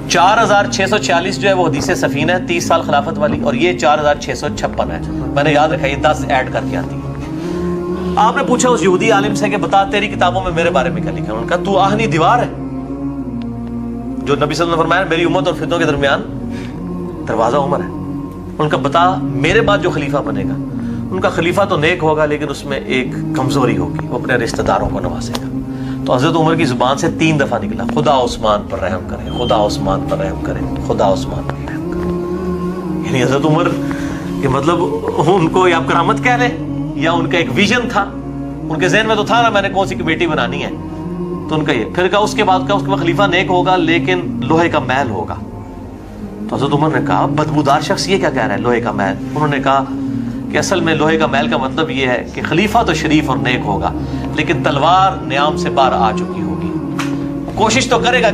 4646 جو ہے وہ حدیث سفینہ ہے 30 سال خلافت والی، اور یہ 4656 ہے. میں نے یاد رکھا یہ 10 ایڈ کر کے آتی ہے. آپ نے پوچھا اس یہودی عالم سے کہ بتا تیری کتابوں میں میرے بارے میں کیا لکھا ہے؟ انہوں نے کہا تو آہنی دیوار ہے. جو نبی صلی اللہ علیہ وسلم نے فرمایا میری امت اور فتنوں کے درمیان دروازہ عمر ہے. ان کا بتا میرے بعد جو خلیفہ بنے گا، ان کا خلیفہ تو نیک ہوگا لیکن اس میں ایک کمزوری ہوگی، وہ اپنے رشتہ داروں کو نوازے گا. تو حضرت عمر کی زبان سے 3 دفعہ نکلا خدا عثمان پر رحم کرے، خدا عثمان پر رحم کرے، خدا عثمان پر رحم کرے. یعنی حضرت عمر کہ مطلب ان کو یا آپ کرامت کہہ لیں یا ان کا ایک ویژن تھا، ان کے ذہن میں تو تھا نا میں نے کون سی کمیٹی بنانی ہے. تو ان کا یہ پھر کہا اس کے بعد خلیفہ نیک ہوگا لیکن لوہے کا محل ہوگا. تو حضرت عمر نے کہا بدبودار شخص یہ کیا کہہ رہا ہے لوہے کا محل؟ انہوں نے کہا کہ اصل میں لوہے کا محل کا مطلب یہ ہے کہ خلیفہ تو شریف اور نیک ہوگا لیکن تلوار نیام سے باہر آ چکی ہوگی. کوشش تو کرے گا